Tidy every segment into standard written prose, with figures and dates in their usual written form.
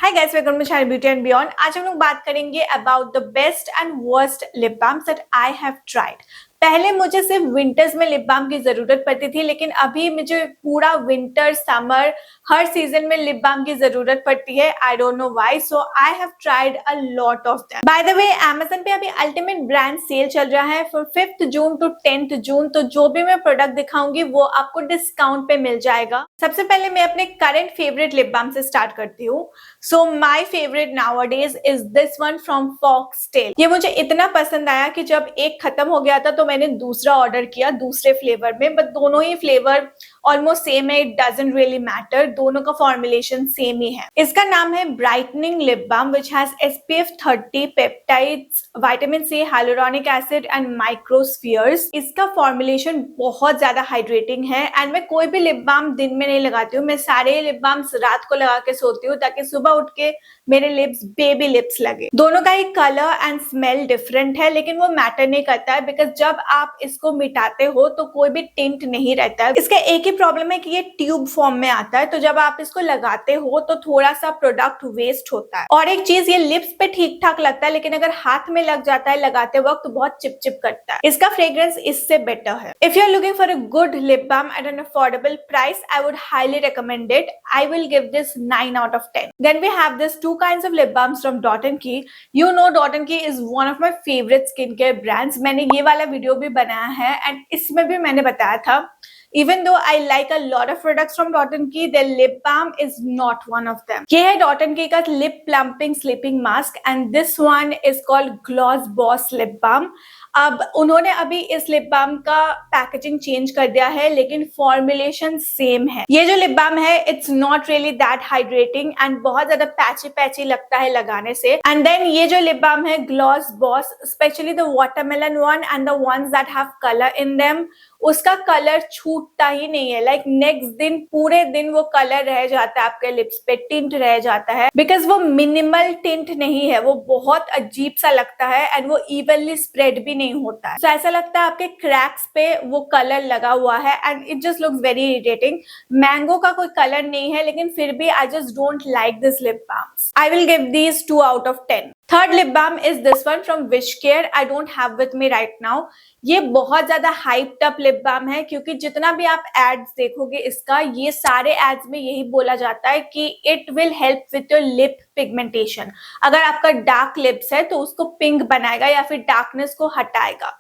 Hi guys, welcome to channel beauty and beyond. आज हम लोग बात करेंगे about the best and worst lip balms that I have tried. पहले मुझे सिर्फ विंटर्स में लिप बाम की जरूरत पड़ती थी, लेकिन अभी मुझे पूरा विंटर समर हर सीजन में लिप बाम की जरूरत पड़ती है। I don't know why, so I have tried a lot of them. By the way, Amazon पे अभी अल्टीमेट ब्रांड सेल चल रहा है from 5th June to 10th जून। तो जो भी मैं प्रोडक्ट दिखाऊंगी वो आपको डिस्काउंट पे मिल जाएगा। सबसे पहले मैं अपने करंट फेवरेट लिप बाम से स्टार्ट करती हूँ। So my favourite nowadays is this one from Foxtail। ये मुझे इतना पसंद आया कि जब एक खत्म हो गया था तो मैंने दूसरा ऑर्डर किया दूसरे फ्लेवर में, बट दोनों ही फ्लेवर ऑलमोस्ट सेम है। इट डजंट रियली मैटर, दोनों का फॉर्मुलेशन सेम ही है। इसका नाम है brightening lip balm which has SPF 30 peptides, vitamin C, hyaluronic acid and microspheres. इसका फॉर्मुलेशन बहुत ज्यादा हाइड्रेटिंग है एंड मैं कोई भी लिप बाम दिन में नहीं लगाती हूँ। मैं सारे लिप बाम्स रात को लगा के सोती हूँ ताकि सुबह उठ के मेरे लिप्स बेबी लिप्स लगे। दोनों का ही कलर एंड स्मेल डिफरेंट है, लेकिन वो मैटर नहीं करता है बिकॉज जब आप इसको मिटाते हो तो कोई भी टिंट नहीं रहता है। इसका एक ही प्रॉब्लम है कि ये ट्यूब फॉर्म में आता है, तो जब आप इसको लगाते हो तो थोड़ा सा प्रोडक्ट वेस्ट होता है। और एक चीज, ये लिप्स पे ठीक ठाक लगता है, लेकिन अगर हाथ में लग जाता है लगाते वक्त तो बहुत चिपचिप करता है। इसका फ्रेग्रेंस इससे बेटर है। If you are looking for a good lip balm at an affordable price, I would highly recommend it. I will give this 9 out of 10. Then we have this two kinds of lip balms from Dot & Key. You know Dot & Key is one of my favorite skincare brands. मैंने ये वाला video भी बनाया है and इसमें भी मैंने बताया था, even though I like a lot of products from Dot & Key, their lip balm is not one of them. ये है Dot & Key का lip plumping sleeping mask and this one is called Gloss Boss lip balm. अब उन्होंने अभी इस lip balm का packaging change कर दिया है, लेकिन फॉर्मुलेशन सेम है। ये जो लिप बाम है it's not really that hydrating and बहुत ज्यादा पैची पैची लगता है लगाने से। एंड देन ये जो लिप बाम है gloss boss, specially the watermelon one and the ones that have colour in them, उसका कलर छूटता ही नहीं है। लाइक नेक्स्ट दिन पूरे दिन वो कलर रह जाता है आपके लिप्स पे, टिंट रह जाता है, बिकॉज वो मिनिमल टिंट नहीं है, वो बहुत अजीब सा लगता है एंड वो इवनली स्प्रेड भी नहीं होता है। तो ऐसा लगता है आपके क्रैक्स पे वो कलर लगा हुआ है and it just looks very irritating. Mango का कोई कलर नहीं है, लेकिन फिर भी I just don't like this lip balms. I will give these 2 out of 10. Third lip balm is this one from Wishcare. I don't have with me right now. ये बहुत ज्यादा हाइप्ड अप लिप बाम है क्योंकि जितना भी आप ads देखोगे इसका, ये सारे एड्स में यही बोला जाता है कि it will help with your lip pigmentation. अगर आपका डार्क लिप्स है तो उसको पिंक बनाएगा या फिर डार्कनेस को हटाएगा।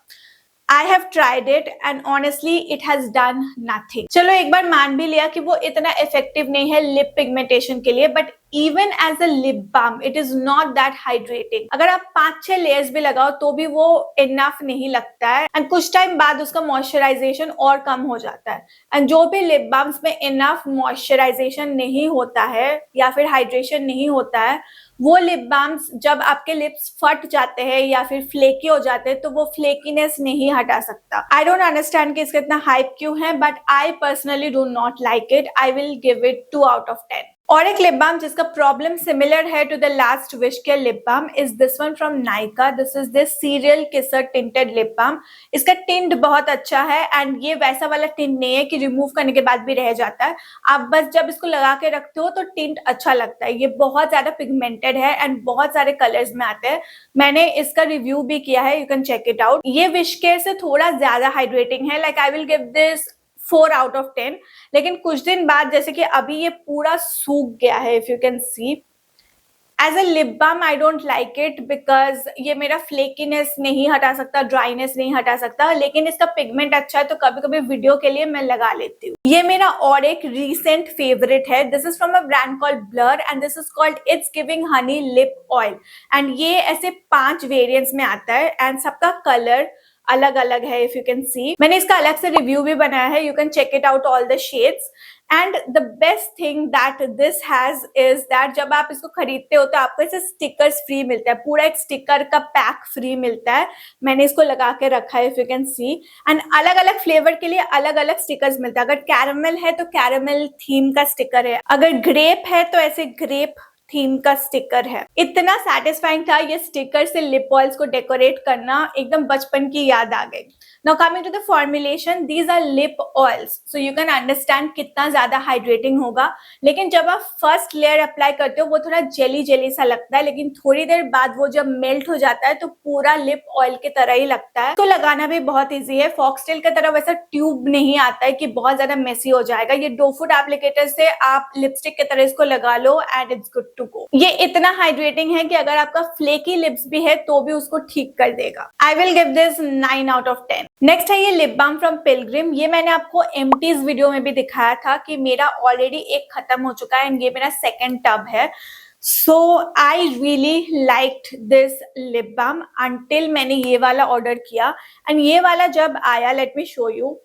I have tried it and honestly it has done nothing. चलो एक बार मान भी लिया कि वो इतना इफेक्टिव नहीं है लिप पिगमेंटेशन के लिए, but even as a lip balm it is not that hydrating. अगर आप 5-6 लेयर्स भी लगाओ तो भी वो इनफ नहीं लगता है एंड कुछ टाइम बाद उसका मॉइस्चराइजेशन और कम हो जाता है। एंड जो भी लिप बाम्स में इनफ मॉइस्चराइजेशन नहीं होता है या फिर हाइड्रेशन नहीं होता है, वो लिप बाम्स जब आपके लिप्स फट जाते हैं या फिर फ्लेकी हो जाते हैं तो वो फ्लेकीनेस नहीं हटा सकता। आई डोंट अंडरस्टैंड कि इसका इतना हाइप क्यों है, but I personally do not like it. I will give it 2 out of 10. और एक लिप बाम जिसका प्रॉब्लम सिमिलर है to the last Wishcare lip balm is this one from Nykaa. This is this serial kisser tinted lip balm. इसका tint बहुत अच्छा है and ये वैसा वाला टिंट नहीं है कि रिमूव करने के बाद भी रह जाता है। आप बस जब इसको लगा के रखते हो तो टिंट अच्छा लगता है। ये बहुत ज्यादा पिगमेंटेड है एंड बहुत सारे कलर्स में आते हैं। मैंने इसका रिव्यू भी किया है, you can check it out. ये विशकेयर से थोड़ा ज्यादा हाइड्रेटिंग है। Like I will give this 4 out of 10. लेकिन कुछ दिन बाद, जैसे कि अभी ये पूरा सूख गया है, if you can see. As a lip balm I don't like it because ये मेरा फ्लेकीनेस नहीं हटा सकता, ड्राइनेस नहीं हटा सकता, लेकिन इसका पिगमेंट अच्छा है तो कभी कभी वीडियो के लिए मैं लगा लेती हूँ। ये मेरा और एक रिसेंट फेवरेट है। This is from a brand called blur and this is called its giving Honey lip oil and ये ऐसे 5 वेरिएंट्स में आता है एंड सबका कलर अलग अलग है, इफ यू कैन सी। मैंने इसका अलग से रिव्यू भी बनाया है, you can check it out all the shades. And the best thing that this has is that जब आप इसको खरीदते हो तो आपको इसे स्टिकर्स फ्री मिलता है, पूरा एक स्टिकर का पैक फ्री मिलता है। मैंने इसको लगा के रखा है, if you can C. And अलग अलग फ्लेवर के लिए अलग अलग स्टिकर्स मिलता है। अगर कैरामल है तो कैरामल थीम का स्टिकर है, अगर ग्रेप है तो ऐसे ग्रेप थीम का स्टिकर है। इतना सेटिस्फाइंग था ये स्टिकर से लिप ऑयल्स को डेकोरेट करना, एकदम बचपन की याद आ गई। Now coming to the formulation, these are lip oils, so you can understand कितना ज्यादा हाइड्रेटिंग होगा। लेकिन जब आप फर्स्ट लेयर अप्लाई करते हो वो थोड़ा जेली जेली सा लगता है, लेकिन थोड़ी देर बाद वो जब मेल्ट हो जाता है तो पूरा लिप ऑयल की तरह ही लगता है। तो लगाना भी बहुत इजी है, फॉक्सटेल की तरह वैसा ट्यूब नहीं आता है कि बहुत ज्यादा मेसी हो जाएगा। ये डोफूड एप्लीकेटर से आप लिपस्टिक की तरह इसको लगा लो and it's good to go. ये इतना हाइड्रेटिंग है कि अगर आपका फ्लेकी लिप्स भी है तो भी उसको ठीक कर देगा। आई will give this 9 out of 10। Next है ये लिप बाम फ्रॉम पिलग्रिम। ये मैंने आपको एम्प्टीज वीडियो में भी दिखाया था कि मेरा ऑलरेडी एक खत्म हो चुका है एंड ये मेरा सेकेंड टब है। So I really liked this lip balm until मैंने ये वाला ऑर्डर किया। एंड ये वाला जब आया, let me show you,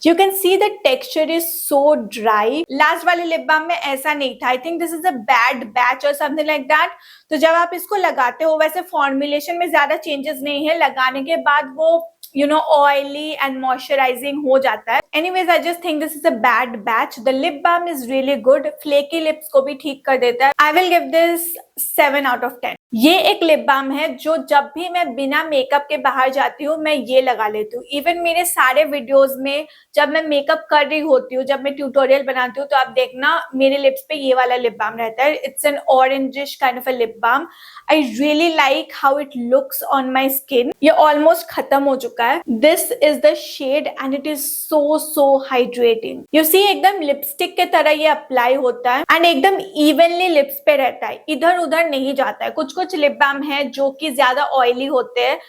You can see the texture is so dry. Last वाले लिप बाम में ऐसा नहीं था। I think this is a bad batch or something like that. तो जब आप इसको लगाते हो, वैसे फॉर्मुलेशन में ज्यादा चेंजेस नहीं है, लगाने के बाद वो ऑयली एंड मॉइस्चराइजिंग हो जाता है। Anyways I just think this is a bad batch. The lip balm is really good, flaky lips को भी ठीक कर देता है। I will give this 7 out of 10। ये एक लिप बाम है जो जब भी मैं बिना मेकअप के बाहर जाती हूँ मैं ये लगा लेती हूँ। इवन मेरे सारे वीडियोस में जब मैं मेकअप कर रही होती हूँ, जब मैं ट्यूटोरियल बनाती हूँ, तो आप देखना मेरे लिप्स पे ये वाला लिप बाम रहता है। It's an orangish kind of a lip balm. I really like how it looks on my skin. ये ऑलमोस्ट खत्म हो चुका है। This is the shade and it is so hydrating. You see एकदम lipstick के तरह ये अप्लाई होता है एंड एकदम इवनली लिप्स पे रहता है, इधर उधर नहीं जाता है। कुछ लिप बाम है जो कि ज्यादा ऑयली होते हैं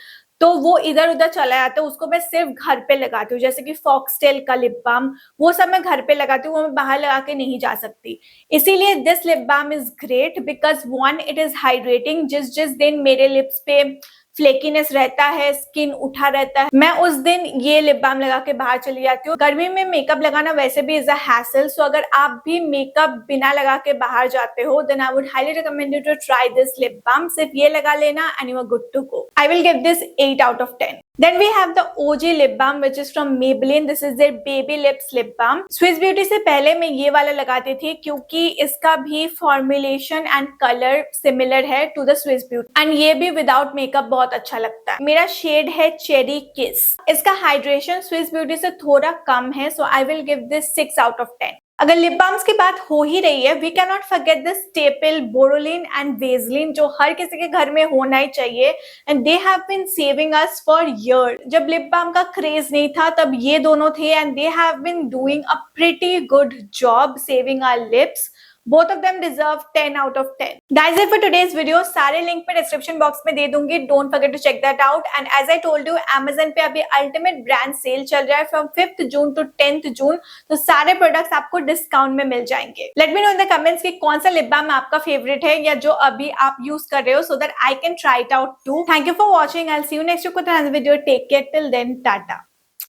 तो वो इधर उधर चला जाता है, उसको मैं सिर्फ घर पे लगाती हूँ। जैसे कि फॉक्सटेल का लिप बाम, वो सब मैं घर पे लगाती हूँ, वो मैं बाहर लगा के नहीं जा सकती। इसीलिए this lip balm is great because one it is hydrating. जिस दिन मेरे लिप्स पे फ्लेकीनेस रहता है, स्किन उठा रहता है, मैं उस दिन ये लिप बाम लगा के बाहर चली जाती हूँ। गर्मी में मेकअप लगाना वैसे भी इज अ हैसल, सो अगर आप भी मेकअप बिना लगा के बाहर जाते हो then I would highly recommend you to try this lip balm. सिर्फ ये लगा लेना and you are good to go. I will give this 8 out of 10। Then we have the OG lip balm which is from Maybelline. This is their Baby Lips lip balm. Swiss Beauty से पहले मैं ये वाला लगाती थी क्योंकि इसका भी फॉर्मुलेशन एंड कलर सिमिलर है to the Swiss Beauty and ये भी विदाउट मेकअप बहुत अच्छा लगता है। मेरा शेड है चेरी किस। इसका हाइड्रेशन Swiss Beauty से थोड़ा कम है, so I will give this 6 out of 10। अगर लिप बाम्स की बात हो ही रही है, we can not forget the staple Boroline and Vaseline जो हर किसी के घर में होना ही चाहिए and they have been saving us for year. जब लिप बाम का क्रेज नहीं था तब ये दोनों थे and they have been doing a pretty good job saving our lips. Both of them deserve 10 out of 10. That's it for today's video. सारे link मैं डिस्क्रिप्शन बॉक्स में दे दूंगी. Don't forget to check that out. And as I told you, Amazon पे अभी ultimate brand cell चल रहा है from 5th June to 10th जून. तो सारे प्रोडक्ट्स आपको डिस्काउंट में मिल जाएंगे. Let me know in the comments कि कौन सा लिप बाम आपका फेवरेट है या जो अभी आप यूज कर रहे हो, so that I can try it out too. Thank you for watching. I'll see you next week with another video. Take care till then. Tata.